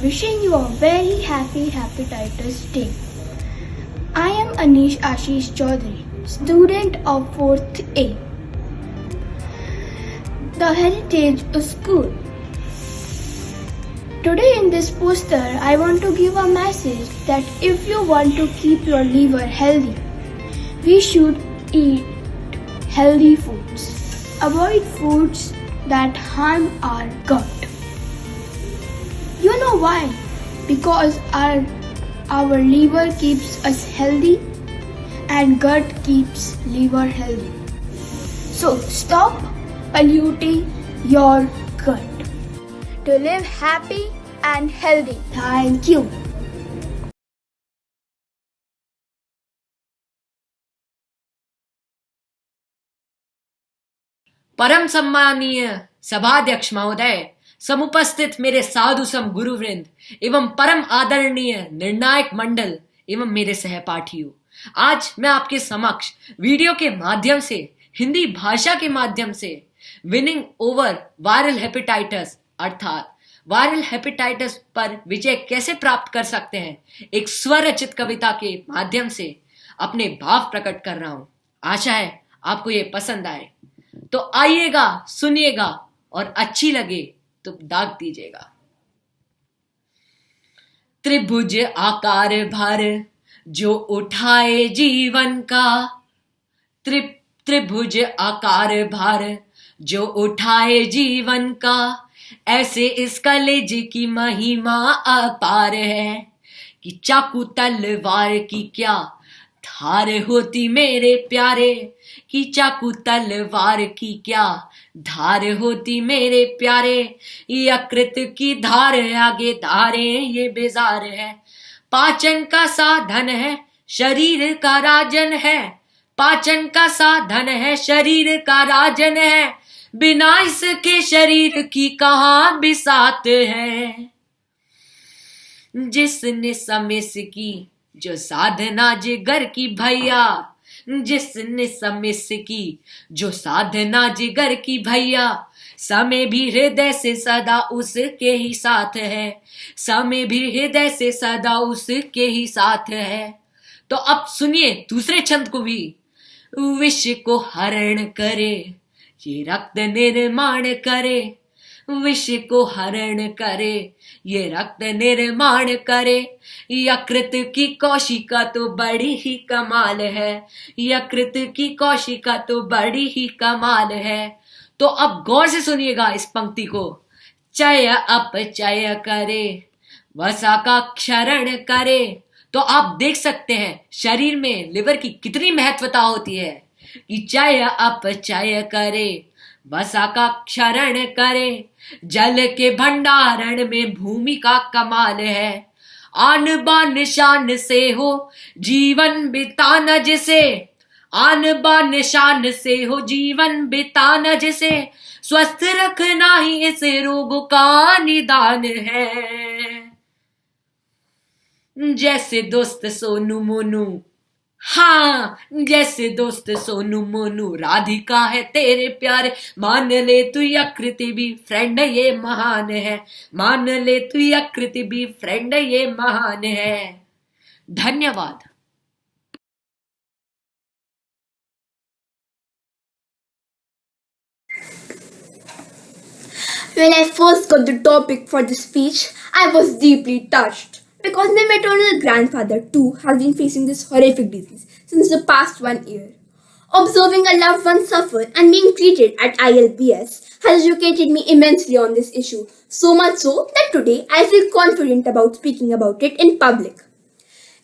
Wishing you a very happy Hepatitis Day. I am Anish Ashish Chaudhary, student of 4th A. The Heritage School. Today in this poster, I want to give a message that if you want to keep your liver healthy, we should eat healthy foods. Avoid foods that harm our gut. You know why? Because our liver keeps us healthy and gut keeps liver healthy. So stop polluting your gut to live happy and healthy. Thank you. परम सम्मानीय सभाध्यक्ष महोदय, समुपस्थित मेरे साधु सम गुरुवृंद एवं परम आदरणीय निर्णायक मंडल एवं मेरे सहपाठियों, आज मैं आपके समक्ष वीडियो के माध्यम से, हिंदी भाषा के माध्यम से विनिंग ओवर वायरल हेपेटाइटिस अर्थात वायरल हेपेटाइटिस पर विजय कैसे प्राप्त कर सकते हैं, एक स्वरचित कविता के माध्यम से अपने भाव प्रकट कर रहा हूं। आशा है आपको ये पसंद आए, तो आइएगा, सुनिएगा और अच्छी लगे तो दाग दीजिएगा। त्रिभुज आकार भर जो उठाए जीवन का, त्रिभुज आकार भर जो उठाए जीवन का, ऐसे इस कलेज की महिमा अपार है कि चाकू तलवार की क्या धार होती मेरे प्यारे, कि चाकू तलवार की क्या धार होती मेरे प्यारे, यकृत की धार आगे धारे ये बेजार है, पाचन का साधन है शरीर का राजन है, पाचन का साधन है शरीर का राजन है, बिना इसके शरीर की कहाँ बिसात है। जिसने समिस की जो साधना जिगर की भैया, जिसने समिस की जो साधना जिगर की भैया, समय भी हृदय से सदा उसके ही साथ है, समय भी हृदय से सदा उसके ही साथ है। तो अब सुनिए दूसरे छंद को भी। विष को हरण करे ये रक्त निर्माण करे, विष को हरण करे ये रक्त निर्माण करे, यकृत की कोशिका तो बड़ी ही कमाल है, यकृत की कोशिका तो बड़ी ही कमाल है। तो अब गौर से सुनिएगा इस पंक्ति को। चय अपचय करे वसा का क्षरण करे। तो आप देख सकते हैं शरीर में लिवर की कितनी महत्वता होती है कि चय अपचय करे वसा का क्षरण करे, जल के भंडारण में भूमि का कमाल है, आन बान शान से हो जीवन बिताना जिसे, आन बान शान से हो जीवन बिताना जिसे, स्वस्थ रखना ही इस रोग का निदान है। जैसे दोस्त सोनू मोनू, हाँ जैसे दोस्त सोनू मोनू राधिका है तेरे प्यारे, मान ले तू यकृति भी फ्रेंड ये महान है, मान ले तू यकृति भी फ्रेंड ये महान है। धन्यवाद। When I first got the topic for the speech, I was deeply touched because my maternal grandfather too has been facing this horrific disease since the past 1 year. Observing a loved one suffer and being treated at ILBS has educated me immensely on this issue, so much so that today I feel confident about speaking about it in public.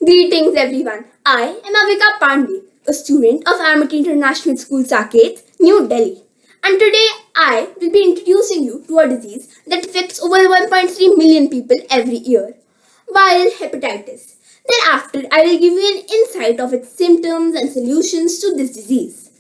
Greetings everyone, I am Avika Pandey, a student of Amity International School, Saket, New Delhi. And today I will be introducing you to a disease that affects over 1.3 million people every year, viral hepatitis. Thereafter, I will give you an insight of its symptoms and solutions to this disease.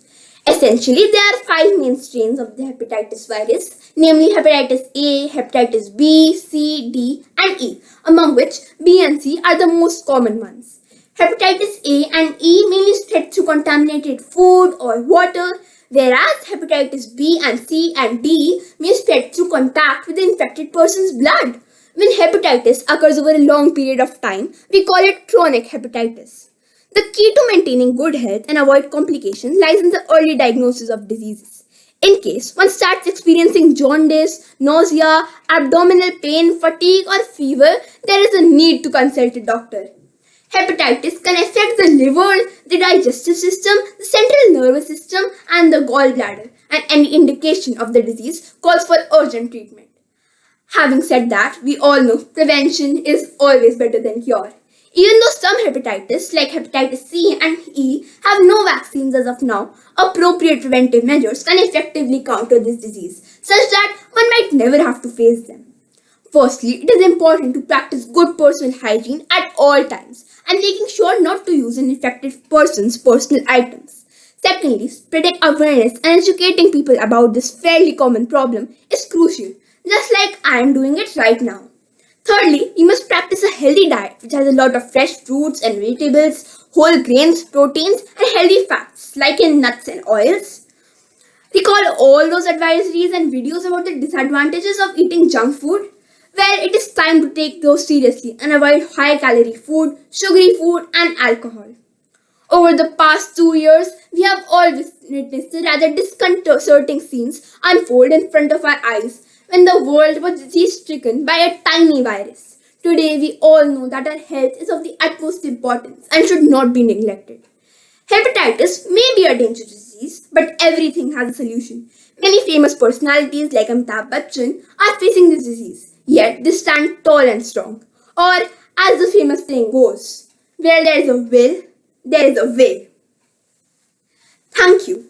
Essentially, there are 5 main strains of the hepatitis virus, namely hepatitis A, hepatitis B, C, D, and E, among which B and C are the most common ones. Hepatitis A and E mainly spread through contaminated food or water, whereas hepatitis B and C and D may spread through contact with the infected person's blood, When hepatitis occurs over a long period of time, we call it chronic hepatitis. The key to maintaining good health and avoid complications lies in the early diagnosis of diseases. In case one starts experiencing jaundice, nausea, abdominal pain, fatigue, or fever, there is a need to consult a doctor. Hepatitis can affect the liver, the digestive system, the central nervous system, and the gallbladder, and any indication of the disease calls for urgent treatment. Having said that, we all know prevention is always better than cure. Even though some hepatitis, like hepatitis C and E, have no vaccines as of now, appropriate preventive measures can effectively counter this disease, such that one might never have to face them. Firstly, it is important to practice good personal hygiene at all times and making sure not to use an infected person's personal items. Secondly, spreading awareness and educating people about this fairly common problem is crucial, just like I am doing it right now. Thirdly, we must practice a healthy diet which has a lot of fresh fruits and vegetables, whole grains, proteins, and healthy fats like in nuts and oils. Recall all those advisories and videos about the disadvantages of eating junk food? Well, it is time to take those seriously and avoid high calorie food, sugary food, and alcohol. Over the past 2 years, we have all witnessed the rather disconcerting scenes unfold in front of our eyes when the world was disease stricken by a tiny virus. Today, we all know that our health is of the utmost importance and should not be neglected. Hepatitis may be a dangerous disease, but everything has a solution. Many famous personalities like Amitabh Bachchan are facing this disease, yet they stand tall and strong. Or, as the famous saying goes, where there is a will, there is a way. Thank you.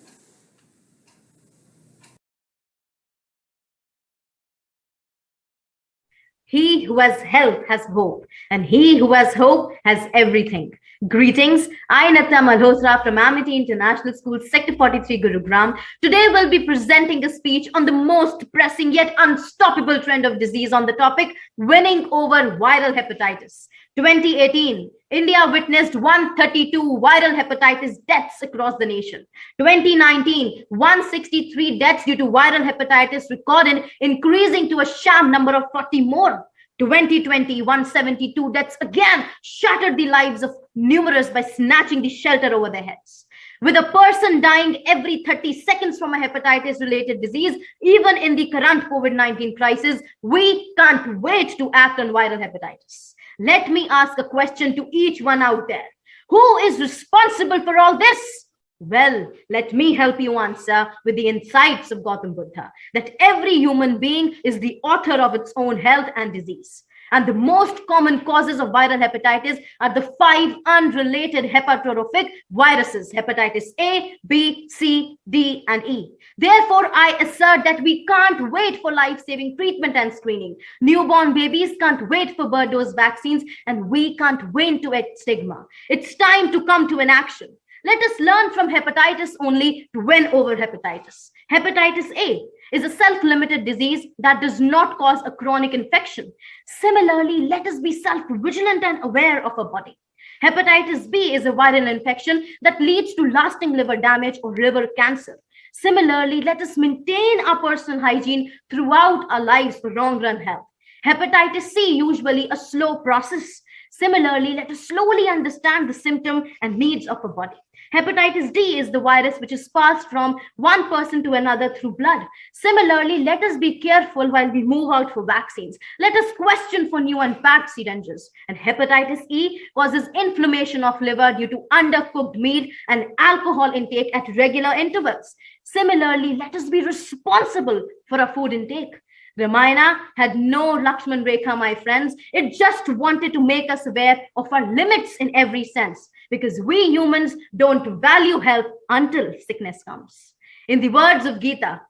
He who has health has hope, and he who has hope has everything. Greetings, I Nata Malhotra from Amity International School, Sector 43, Gurugram. Today we'll be presenting a speech on the most pressing yet unstoppable trend of disease on the topic, winning over viral hepatitis. 2018, India witnessed 132 viral hepatitis deaths across the nation. 2019, 163 deaths due to viral hepatitis recorded, increasing to a sham number of 40 more. 2020, 172 deaths again shattered the lives of numerous by snatching the shelter over their heads. With a person dying every 30 seconds from a hepatitis related disease, even in the current COVID-19 crisis, we can't wait to act on viral hepatitis. Let me ask a question to each one out there. Who is responsible for all this? Well, let me help you answer with the insights of Gautam Buddha, that every human being is the author of its own health and disease. And the most common causes of viral hepatitis are the 5 unrelated hepatotrophic viruses, hepatitis A, B, C, D, and E. Therefore, I assert that we can't wait for life-saving treatment and screening. Newborn babies can't wait for bird dose vaccines, and we can't wait to end stigma. It's time to come to an action. Let us learn from hepatitis only to win over hepatitis. Hepatitis A is a self-limited disease that does not cause a chronic infection. Similarly, let us be self-vigilant and aware of our body. Hepatitis B is a viral infection that leads to lasting liver damage or liver cancer. Similarly, let us maintain our personal hygiene throughout our lives for long-run health. Hepatitis C, usually a slow process. Similarly, let us slowly understand the symptom and needs of a body. Hepatitis D is the virus which is passed from one person to another through blood. Similarly, let us be careful while we move out for vaccines. Let us question for new and packed syringes. And hepatitis E causes inflammation of liver due to undercooked meat and alcohol intake at regular intervals. Similarly, let us be responsible for our food intake. Ramayana had no Lakshman Rekha, my friends. It just wanted to make us aware of our limits in every sense, because we humans don't value health until sickness comes. In the words of Gita,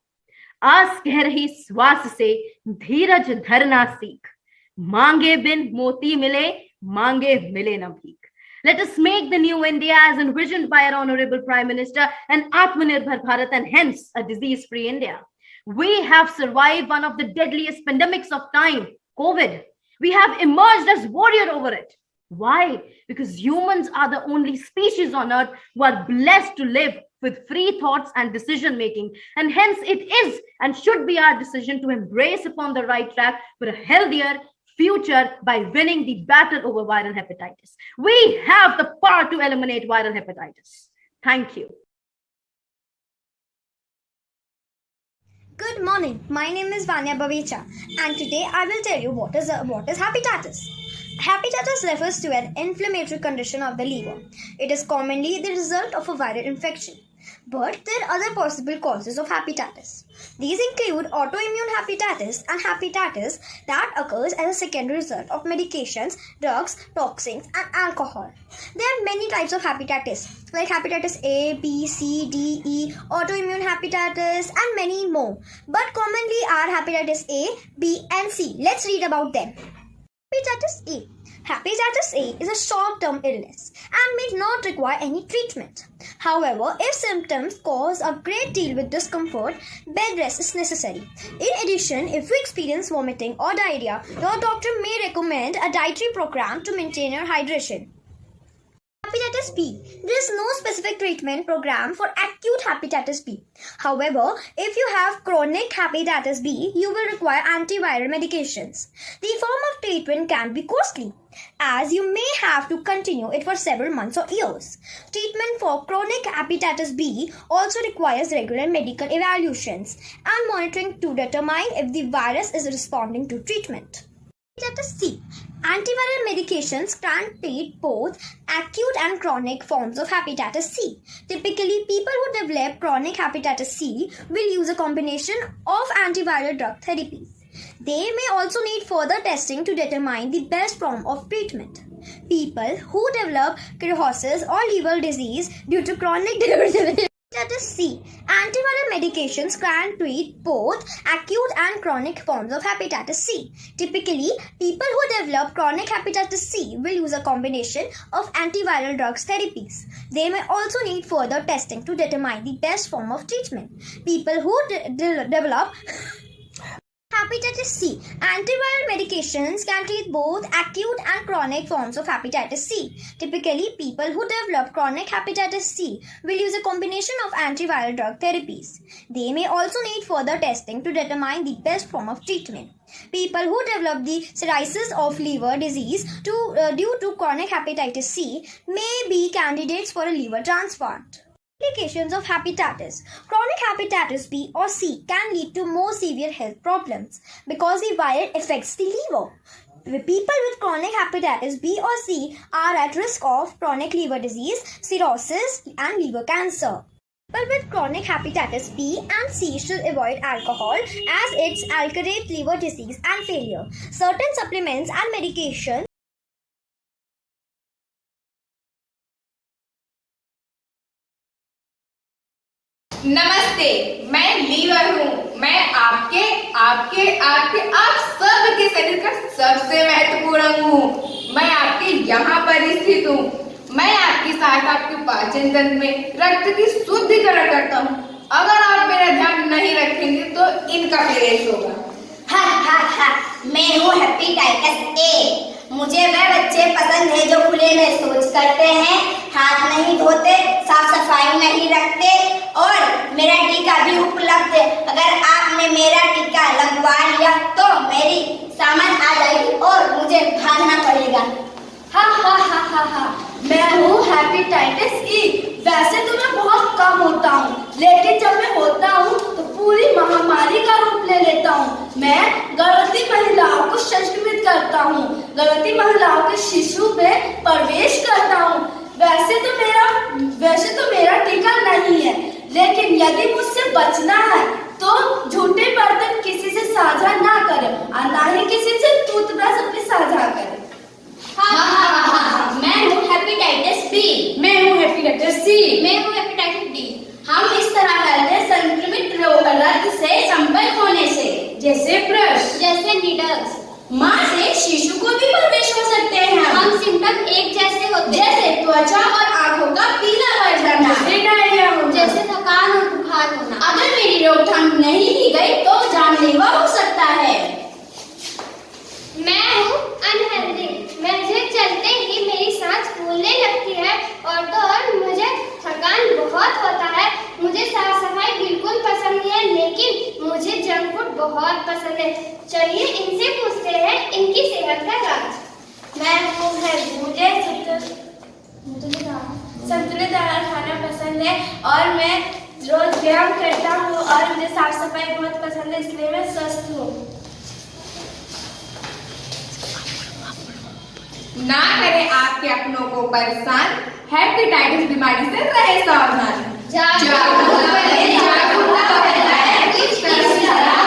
आस कह रही श्वास से धीरज धरना सीख, मांगे बिन मोती मिले, मांगे मिले न भीख. Let us make the new India as envisioned by our Honorable Prime Minister an Atmanirbhar Bharat and hence a disease-free India. We have survived one of the deadliest pandemics of time, COVID. We have emerged as warrior over it. Why? Because humans are the only species on earth who are blessed to live with free thoughts and decision making. And hence it is and should be our decision to embrace upon the right track for a healthier, future by winning the battle over viral hepatitis. We have the power to eliminate viral hepatitis. Thank you. Good morning. My name is Vanya Bavecha, and today I will tell you what is hepatitis. Hepatitis refers to an inflammatory condition of the liver. It is commonly the result of a viral infection. But there are other possible causes of hepatitis. These include autoimmune hepatitis and hepatitis that occurs as a secondary result of medications, drugs, toxins, and alcohol. There are many types of hepatitis like hepatitis A, B, C, D, E, autoimmune hepatitis, and many more. But commonly are hepatitis A, B, and C. Let's read about them. Hepatitis A. Hepatitis A is a short-term illness and may not require any treatment. However, if symptoms cause a great deal with discomfort, bed rest is necessary. In addition, if you experience vomiting or diarrhea, your doctor may recommend a dietary program to maintain your hydration. Hepatitis B. There is no specific treatment program for acute hepatitis B. However, if you have chronic hepatitis B, you will require antiviral medications. The form of treatment can be costly, as you may have to continue it for several months or years. Treatment for chronic hepatitis B also requires regular medical evaluations and monitoring to determine if the virus is responding to treatment. Hepatitis C. Antiviral medications can treat both acute and chronic forms of hepatitis C. Typically, people who develop chronic hepatitis C will use a combination of antiviral drug therapies. They may also need further testing to determine the best form of treatment. People who develop cirrhosis or liver disease due to chronic hepatitis C. Antiviral medications can treat both acute and chronic forms of hepatitis C. Typically, people who develop chronic hepatitis C will use a combination of antiviral drugs therapies. They may also need further testing to determine the best form of treatment. People who develop hepatitis C. Antiviral medications can treat both acute and chronic forms of hepatitis C. Typically, people who develop chronic hepatitis C will use a combination of antiviral drug therapies. They may also need further testing to determine the best form of treatment. People who develop the cirrhosis of liver disease due to chronic hepatitis C may be candidates for a liver transplant. Complications of hepatitis. Chronic hepatitis B or C can lead to more severe health problems because the virus affects the liver. People with chronic hepatitis B or C are at risk of chronic liver disease, cirrhosis, and liver cancer. People with chronic hepatitis B and C should avoid alcohol as it aggravates liver disease and failure. Certain supplements and medications नमस्ते, मैं liver हूँ। मैं आपके आप सबके शरीर का सबसे महत्वपूर्ण अंग हूँ। मैं आपके यहाँ पर स्थित हूँ। मैं आपकी सहायता आपके पाचन तंत्र में रक्त की शुद्धिकरण करता हूँ। अगर आप मेरा ध्यान नहीं रखेंगे तो इनका क्लेश होगा। हा हा हा, मैं हूँ हेपेटाइटिस ए। मुझे वह बच्चे पसंद है जो खुले में शौच करते हैं, हाथ नहीं धोते, साफ सफाई नहीं रखते और मेरा टीका भी उपलब्ध है। अगर आपने मेरा टीका लगवा लिया तो मेरी सामान आ जाएगी और मुझे भागना पड़ेगा। हा हा हा हा हा, मैं हूँ हेपेटाइटिस ई। वैसे तो मैं बहुत कम होता हूँ, लेकिन जब मैं होता हूँ तो पूरी महामारी का रूप ले लेता हूँ। मैं गर्भवती महिलाओं को संक्रमित करता हूँ, गर्भवती महिलाओं के शिशु में प्रवेश करता हूँ। वैसे तो मेरा टीका नहीं है, लेकिन यदि मुझसे बचना है तो झूठे बर्तन किसी से साझा ना करें और ना ही किसी से टूथब्रश अपनी साझा करें। मैं हूँ हेपेटाइटिस बी। मैं हूँ हेपेटाइटिस सी। मैं हूँ हेपेटाइटिस डी। हम इस तरह फैलते संक्रमित रोग रक्त से संपर्क होने से, जैसे ब्रश, जैसे नीडल्स। माँ से शिशु को भी प्रवेश हो सकते हैं। हम सिम्टम एक जैसे होते हैं, जैसे त्वचा और आंखों का पीला पड़ जाना, डायरिया होना, जैसे थकान और बुखार होना। अगर मेरी रोकथाम नहीं की गई तो जानलेवा हो सकता है। मैं हूँ अनहेल्दी। मुझे चलते ही मेरी सांस फूलने लगती है और मुझे थकान बहुत होता है। मुझे साफ सफाई बिल्कुल पसंद नहीं है, लेकिन मुझे जंक फूड बहुत पसंद है। चलिए इनसे पूछते हैं इनकी सेहत का राज। मैं हूँ हेल्दी, मुझे संतुलित आहार खाना पसंद है और मैं रोज व्यायाम करता हूँ और मुझे साफ सफाई बहुत पसंद है, इसलिए मैं स्वस्थ हूँ। ना करें आपके अपनों को परेशान, हेपेटाइटिस बीमारी से रहे सावधान। जागरूकता फैलाएं, इस तरह